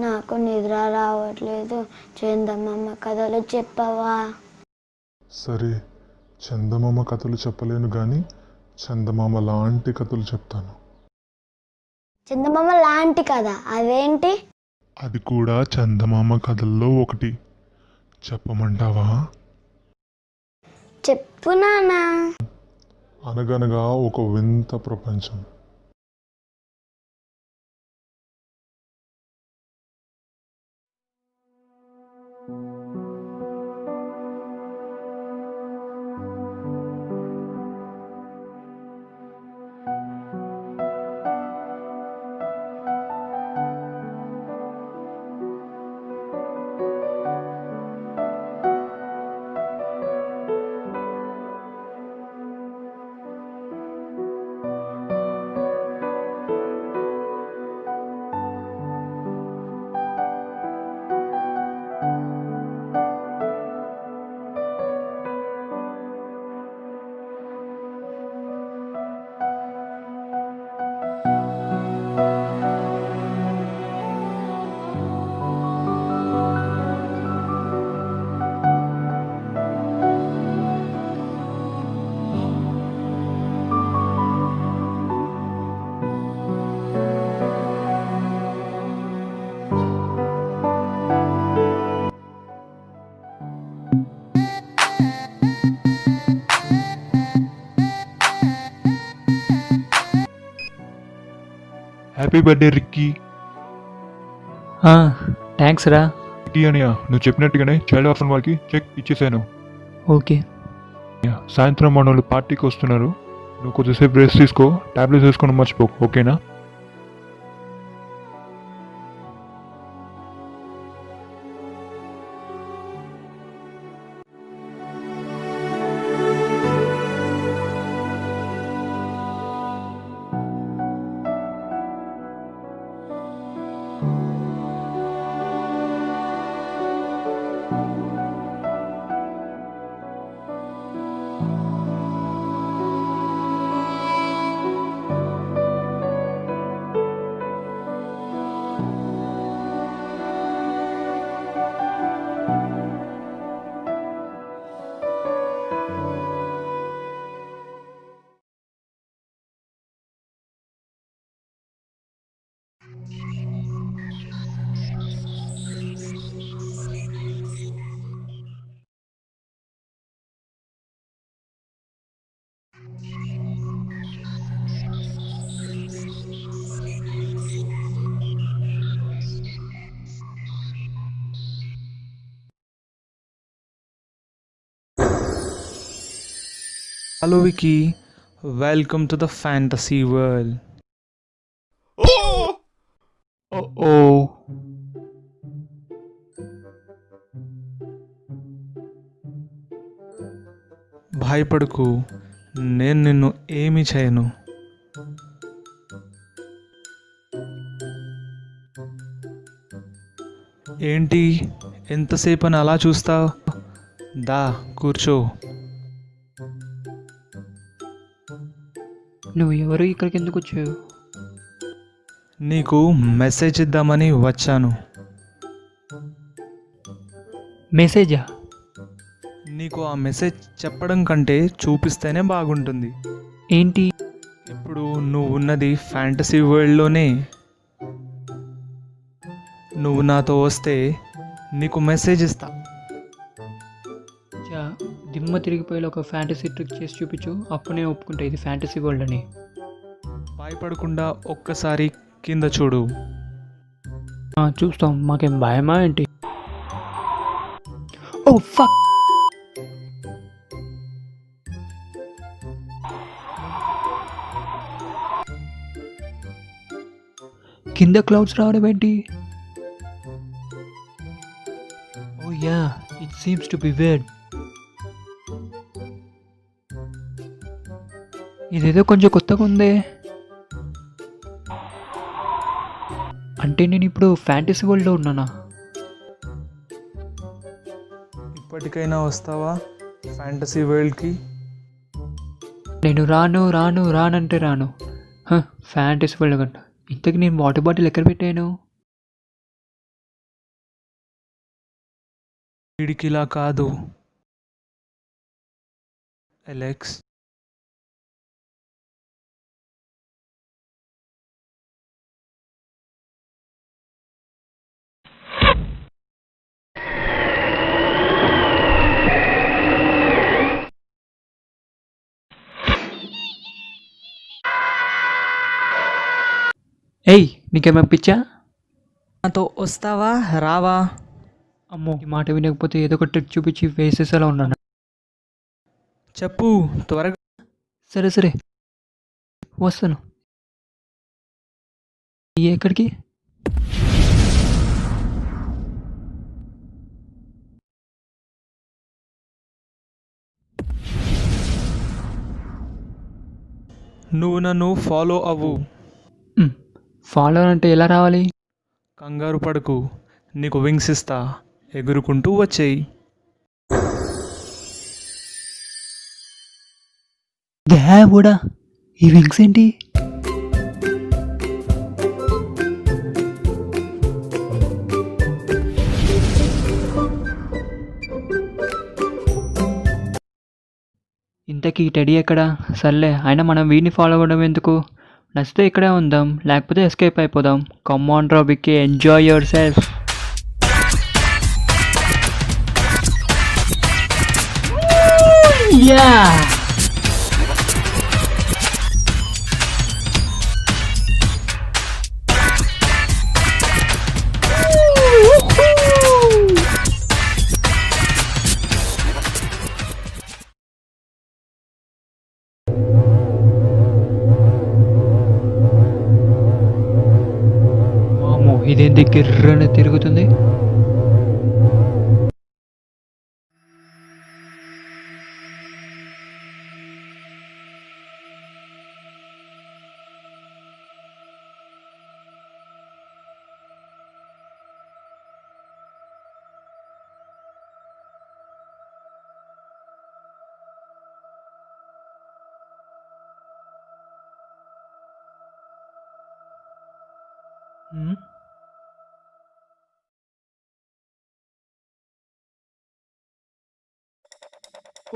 నాకు నిద్ర రావట్లేదు. చందమామ కథలు చెప్పవా? సరే, చందమామ కథలు చెప్పలేను కానీ చందమామ లాంటి కథలు చెప్తాను. చందమామ లాంటి కథ అదేంటి? అది కూడా చందమామ కథల్లో ఒకటి. చెప్పమంటావా? చెప్పు నాన్నా. అనగనగా ఒక వింత ప్రపంచం. Happy birthday Ricky. థ్యాంక్స్ రా. రిక్కీ అనియా, నువ్వు చెప్పినట్టుగానే చైల్డ్ ఆర్ఫన్ వాళ్ళకి చెక్ ఇచ్చేసాను. ఓకే. సాయంత్రం మన వాళ్ళు పార్టీకి వస్తున్నారు. నువ్వు కొద్దిసేపు రెస్ట్ తీసుకో, టాబ్లెట్స్ వేసుకొని మర్చిపో, ఓకేనా? Hello Vicky, welcome to the fantasy world. Oh. భయపడకు, నేను నిన్ను ఏమీ చేయను. ఏంటి ఎంతసేపు అని అలా చూస్తావు? దా కూర్చో. నువ్వు ఎవరు, ఇక్కడికి ఎందుకు వచ్చావు? నీకు మెసేజ్ ఇద్దామని వచ్చాను. మెసేజా? నీకు ఆ మెసేజ్ చెప్పడం కంటే చూపిస్తేనే బాగుంటుంది. ఏంటి? ఇప్పుడు నువ్వు ఉన్నది ఫ్యాంటసీ వరల్డ్లోనే. నువ్వు నాతో వస్తే నీకు మెసేజ్ ఇస్తా. దిమ్మ తిరిగిపోయేలా ఒక ఫ్యాంటసీ ట్రిక్ చేసి చూపించు, అప్పుడు నేను ఒప్పుకుంటా ఇది ఫ్యాంటసీ వరల్డ్ అని. భయపడకుండా ఒక్కసారి కింద చూడు. చూస్తాం, మాకేం భయమా ఏంటి? ఓ ఫక్! కింద క్లౌడ్స్ రావడం ఏంటి? Oh yeah, it seems to be weird. ఇదేదో కొంచెం కొత్తగా ఉందే. అంటే నేను ఇప్పుడు ఫ్యాంటసీ వరల్డ్లో ఉన్నానా? ఇప్పటికైనా వస్తావా ఫ్యాంటసీ వరల్డ్కి? నేను రానంటే రాను. ఫ్యాంటసీ వరల్డ్ కంట. ఇంతకు నేను వాటర్ బాటిల్ ఎక్కడ పెట్టాను? వీడికిలా కాదు. అలెక్స్, ఏయ్ నీకేమైనా పిచ్చా? నాతో వస్తావా రావా? అమ్మో ఈ మాట వినకపోతే ఏదో ఒక ట్రిక్ చూపించి వేసేసేలా ఉన్నాను. చెప్పు త్వరగా. సరే సరే వస్తాను. ఎక్కడికి? నువ్వు నన్ను ఫాలో అవ్వు. ఫాలో అంటే ఎలా రావాలి? కంగారు పడకు, నీకు వింగ్స్ ఇస్తా, ఎగురుకుంటూ వచ్చేయి. దేవుడా, ఈ వింగ్స్ ఏంటి? ఇంతకీ టెడీ ఎక్కడ? సర్లే, అయినా మనం వీడిని ఫాలో అవ్వడం ఎందుకు? నచ్చితే ఇక్కడే ఉందాం, లేకపోతే ఎస్కేప్ అయిపోదాం. కమ్ ఆన్ రా విక్కీ, ఎంజాయ్ యువర్ సెల్ఫ్. యా ఇదేంటి గిర్రని తిరుగుతుంది?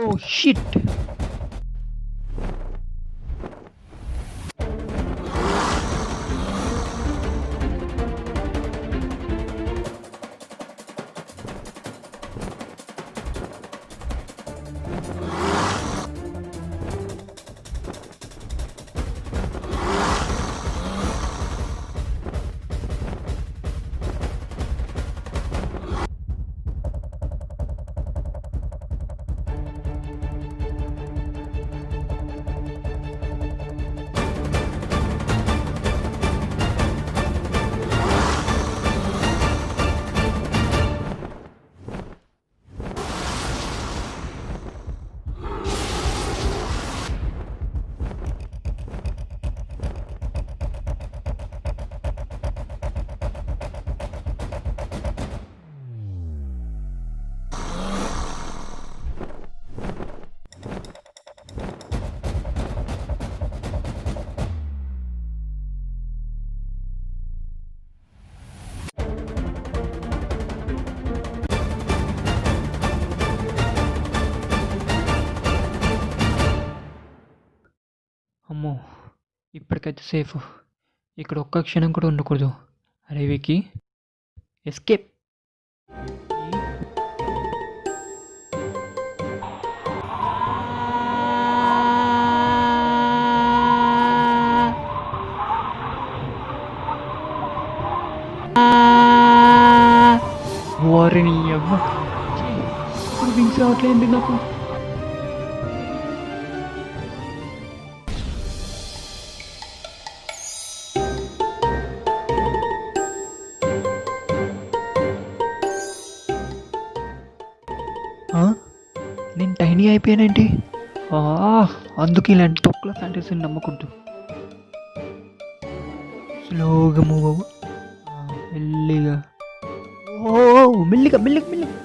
Oh shit. అమ్మో, ఇప్పటికైతే సేఫ్. ఇక్కడ ఒక్క క్షణం కూడా ఉండకూడదు. అరే వికీ, ఎస్కేప్. వారిని అవ్వ, ఇప్పుడు వింగ్స్ రావట్లేండి నాకు. నేను టైనీ అయిపోయానేంటి? అందుకు ఇలాంటి తొక్కల ఫ్యాంటసీని నమ్మకూడదు. స్లోగా మూవ్ అవ్వు, మెల్లిగా. మెల్లిగా మెల్లిగా మెల్లిగా.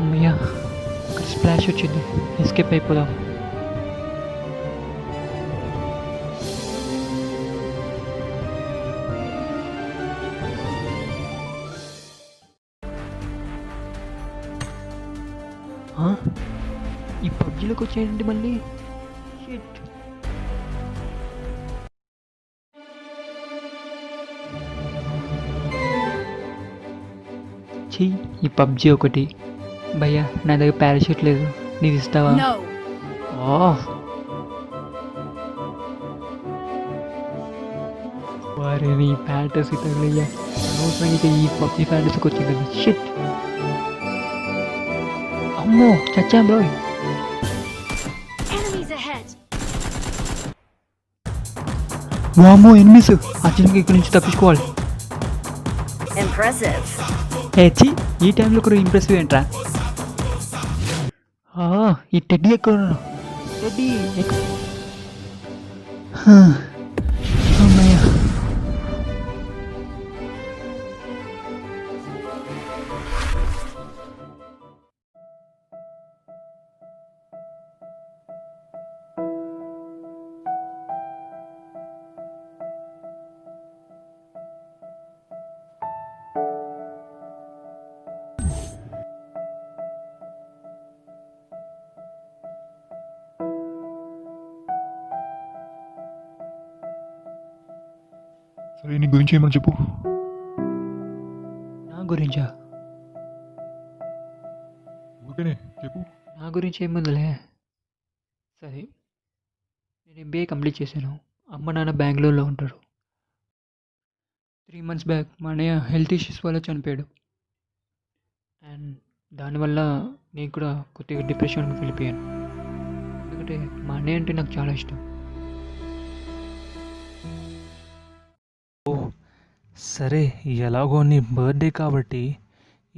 అమ్మయ్యా ఇక్కడ స్ప్లాష్ వచ్చింది, ఎస్కేప్ అయిపోదాం. ఆ? ఈ పబ్జీలోకి వచ్చేయండి మళ్ళీ. Shit. ఛీ, ఈ పబ్జీ ఒకటి. భయ్యా నా దగ్గర పారాషూట్ లేదు, నీది ఇస్తావా? No. వారే నీ ఫ్యాంటసీ తగలయ్యా, అనవసరంగా ఈ పబ్జీ ఫ్యాంటసీకి వచ్చింది కదా. షిట్, అమ్మో చచ్చాం బ్రో. Enemies ahead. వామ్మో ఎనిమిస్, అర్జెంట్గా ఇక్కడి నుంచి తప్పించుకోవాలి. Impressive. ఛీ, ఈ టైంలో కూడా ఇంప్రెసివ్ ఏంట్రా? ఈ టెడ్డీ ఎక్కడ ఉన్నాడు? టెడ్డీ అమ్మయ్యా. సరే నీ గురించి ఏమని చెప్పు. నా గురించా? ఊరికేనే చెప్పు. నా గురించి ఏముందిలే. సరే, నేను ఎంబీఏ కంప్లీట్ చేశాను. అమ్మ నాన్న బెంగళూరులో ఉంటారు. 3 months బ్యాక్ మా అన్నయ్య హెల్త్ ఇష్యూస్ వల్ల చనిపోయాడు. అండ్ దానివల్ల నేను కూడా కొద్దిగా డిప్రెషన్కి వెళ్ళిపోయాను. ఎందుకంటే మా అన్నయ్య అంటే నాకు చాలా ఇష్టం. సరే, ఎలాగో నీ బర్త్డే కాబట్టి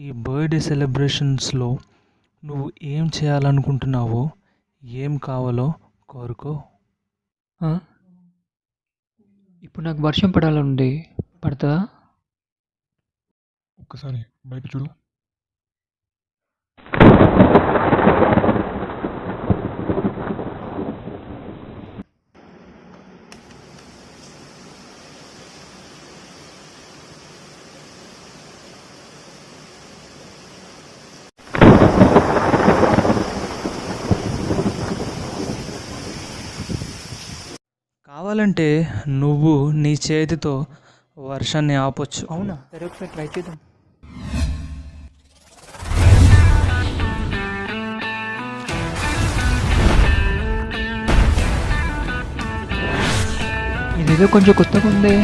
ఈ బర్త్డే సెలబ్రేషన్స్లో నువ్వు ఏం చేయాలనుకుంటున్నావో, ఏం కావాలో కోరుకో. ఆ? ఇప్పుడు నాకు వర్షం పడాలనుంది, పడుతుందా? ఒక్కసారి బయట చూడు. కావాలంటే నువ్వు నీ చేతితో వర్షాన్ని ఆపొచ్చు. అవునా? సరే ఒకసారి ట్రై చేద్దాం. ఇదేదో కొంచెం కొత్తగా ఉంది.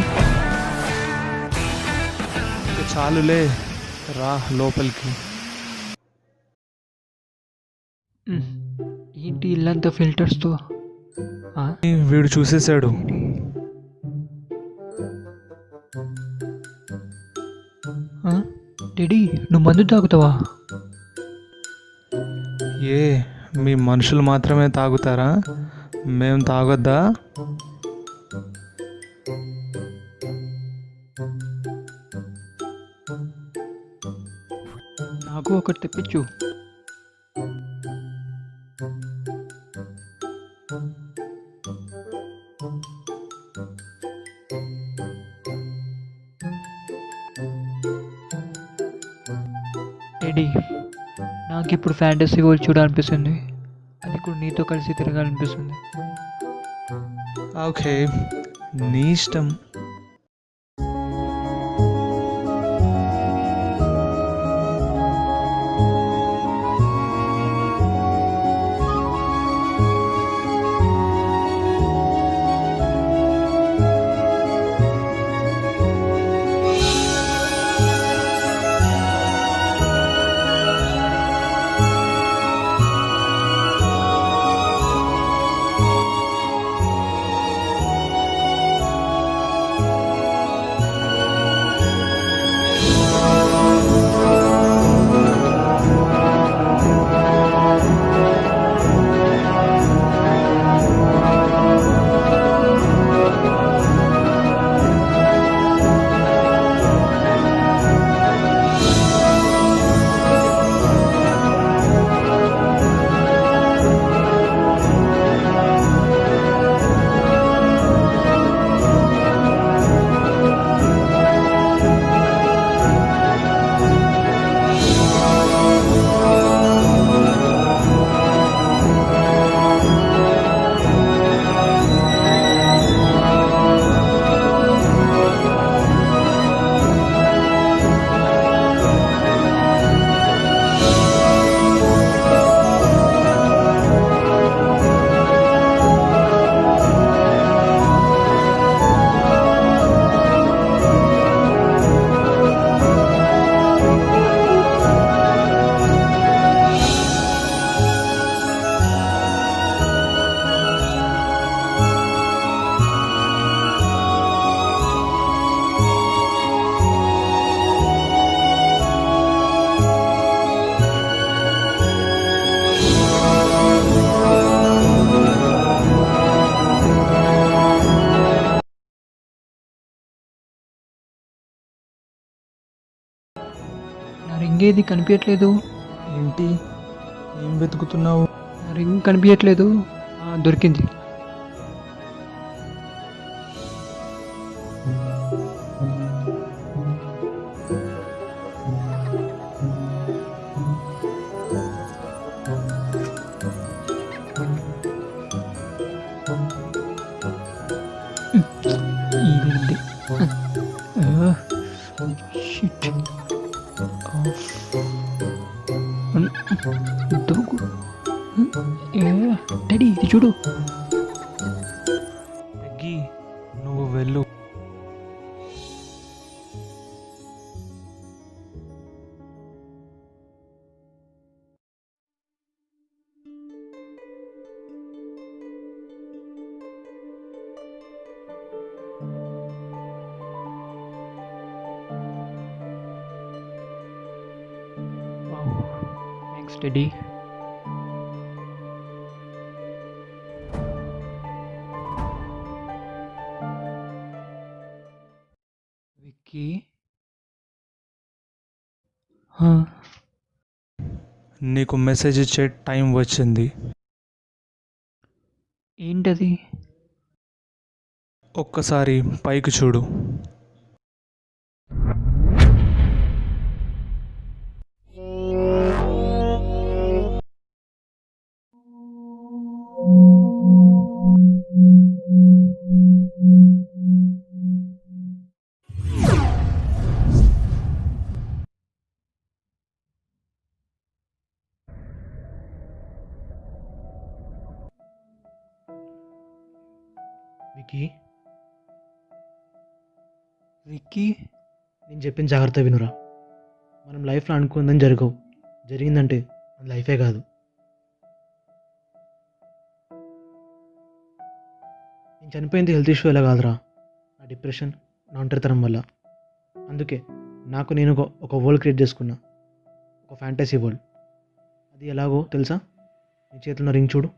ఇక చాలులే, రా లోపలికి. ఏంటి ఇల్లంతా ఫిల్టర్స్తో? వీడు చూసేశాడు. డాడీ నువ్వు మందు తాగుతావా? ఏ, మీ మనుషులు మాత్రమే తాగుతారా? మేము తాగొద్దా? నాకు ఒకటి తెప్పించు. డాడీ నాకు ఇప్పుడు ఫ్యాంటసీ వరల్డ్ చూడాలనిపిస్తుంది, అది కూడా నీతో కలిసి తిరగాలనిపిస్తుంది. ఓకే, నీ ఇష్టం. ఏది కనిపించట్లేదు. ఏంటి ఏం వెతుకుతున్నావు? నా రింగ్ కనిపించట్లేదు. దొరికింది. ఇదేంటి? షిట్. దూకు. డాడీ ఇది చూడు. పెగ్గి నువ్వు వెళ్ళు. Thanks daddy. విక్కీ. నీకు మెసేజ్ ఇచ్చే టైం వచ్చింది. ఏంటది? ఒక్కసారి పైకి చూడు. Vicky, Vicky. నేను చెప్పిన జాగ్రత్త వినురా. మనం లైఫ్లో అనుకుందని జరగవు. జరిగిందంటే అది లైఫే కాదు. నేను చనిపోయింది హెల్త్ ఇష్యూ ఎలా కాదురా, నా డిప్రెషన్, నా ఒంటరితనం వల్ల. అందుకే నాకు నేను ఒక వరల్డ్ క్రియేట్ చేసుకున్నా, ఒక ఫ్యాంటసీ వరల్డ్. అది ఎలాగో తెలుసా? నీ చేతిలో రింగ్ చూడు.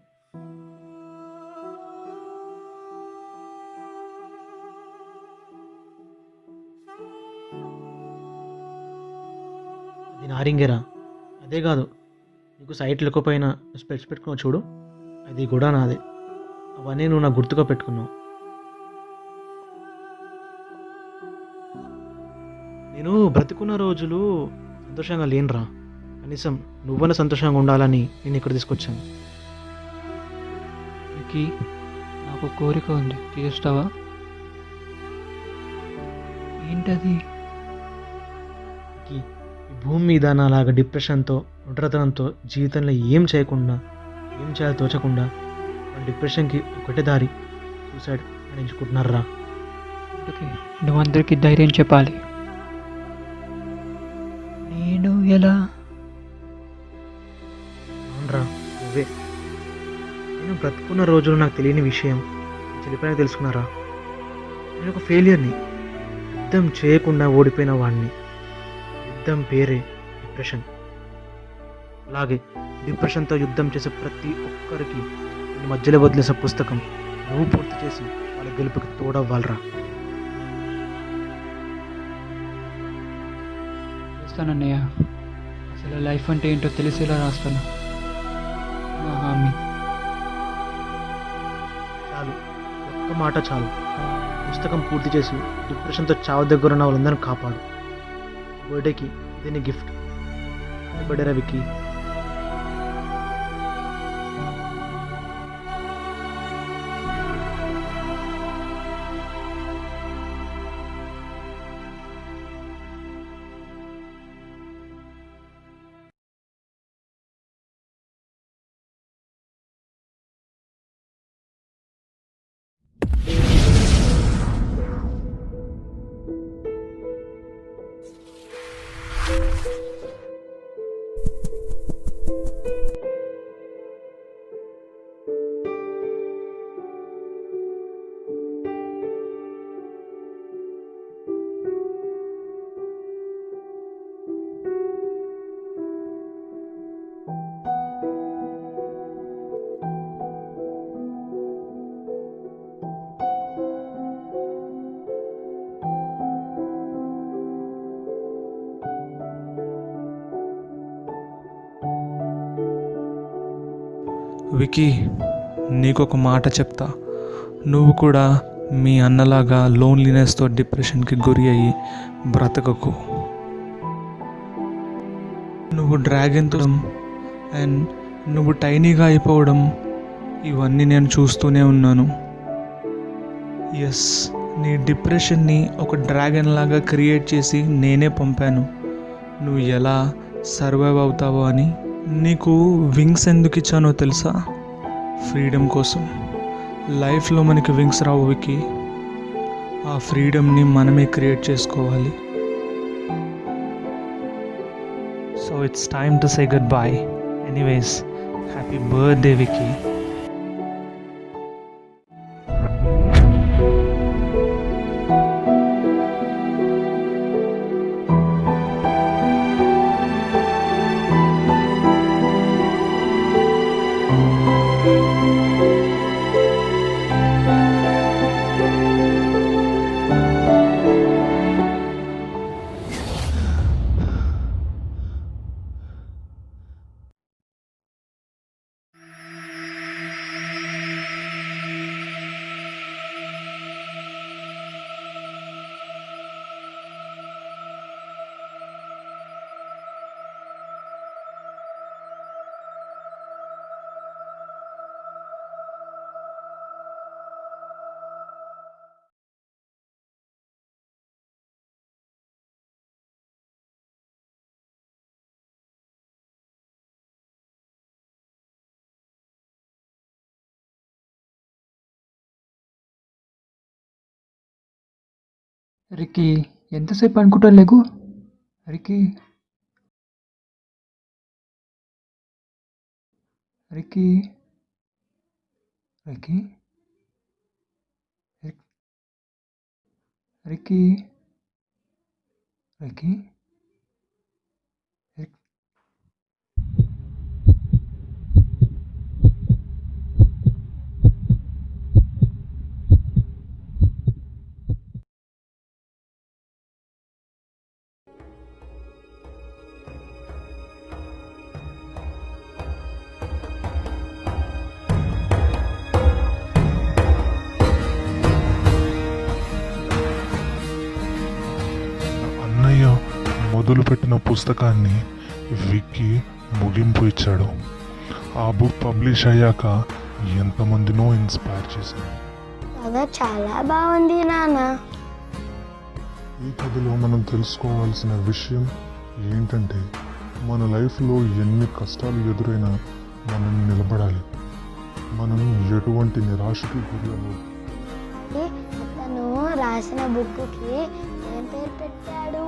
అది నా రింగేరా. అదే కాదు, నీకు సైట్ లేకపోయినా స్పెట్స్ పెట్టుకున్నావు చూడు, అది కూడా నాదే. అవన్నీ నువ్వు నాకు గుర్తుగా పెట్టుకున్నావు. నేను బ్రతికున్న రోజులు సంతోషంగా లేనురా. కనీసం నువ్వన్న సంతోషంగా ఉండాలని నేను ఇక్కడ తీసుకొచ్చాను. విక్కీ, నాకు కోరిక ఉంది, తీరుస్తావా? ఏంటది? ఈ భూమి మీద నాలాగా డిప్రెషన్తో, ఒంటరితనంతో జీవితంలో ఏం చేయకుండా, ఏం చేయాలో తోచకుండా వాళ్ళ డిప్రెషన్కి ఒకటే దారి, సూసైడ్ అని ఎంచుకుంటున్నారా. ఓకే, నువ్వు అందరికీ ధైర్యం చెప్పాలి. నేను ఎలా? అవునరా, నువ్వే. నేను బ్రతుకున్న రోజులు నాకు తెలియని విషయం చెల్లిపోయినా తెలుసుకున్నారా. నేను ఒక ఫెయిలియర్ని, యుద్ధం చేయకుండా ఓడిపోయిన వాడిని. యుద్ధం పేరే డిప్రెషన్. అలాగే డిప్రెషన్తో యుద్ధం చేసే ప్రతి ఒక్కరికి నేను మధ్యలో వదిలేసే పుస్తకం నువ్వు పూర్తి చేసి వాళ్ళ గెలుపుకి తోడవ్వాలరా. చేస్తానన్నయ్య. అసలు లైఫ్ అంటే ఏంటో తెలిసేలా రాస్తాను. నా హామీ. చాలు, ఒక్క మాట చాలు. పుస్తకం పూర్తి చేసి డిప్రెషన్తో చావు దగ్గర ఉన్న వాళ్ళందరినీ కాపాడు. బర్త్డేకి ఇది నీ గిఫ్ట్. బర్త్డే రవికి. వికీ, నీకు ఒక మాట చెప్తా. నువ్వు కూడా మీ అన్నలాగా లోన్లీనెస్తో డిప్రెషన్కి గురి అయ్యి బ్రతకకు. నువ్వు డ్రాగన్తో అండ్ నువ్వు టైనీగా అయిపోవడం ఇవన్నీ నేను చూస్తూనే ఉన్నాను. ఎస్, నీ డిప్రెషన్ని ఒక డ్రాగన్ లాగా క్రియేట్ చేసి నేనే పంపాను, నువ్వు ఎలా సర్వైవ్ అవుతావో అని. నీకు వింగ్స్ ఎందుకు ఇచ్చానో తెలుసా? ఫ్రీడమ్ కోసం. లైఫ్లో మనకి వింగ్స్ రావు వికీ, ఆ ఫ్రీడమ్ని మనమే క్రియేట్ చేసుకోవాలి. So it's time to say good bye. Anyways, happy birthday Vicky. Ricky, ఎంతసేపు అనుకుంటా లేకు. Ricky, Ricky, Ricky, Ricky, Ricky. అన్నయ్య మొదలుపెట్టిన పుస్తకాన్ని విక్కీ ముగింపు ఇచ్చాడు. ఆ బుక్ పబ్లిష్ అయ్యాక ఎంతమందినో ఇన్స్పైర్ చేసింది. కథ చాలా బాగుంది నాన్న. ఈ కథలో మనం తెలుసుకోవాల్సిన విషయం ఏంటంటే, మన లైఫ్లో ఎన్ని కష్టాలు ఎదురైనా మనం నిలబడాలి. మనం ఎటువంటి నిరాశకి గురి అవ్వదు. అతను రాసిన బుక్కి ఏం పేరు పెట్టాడు?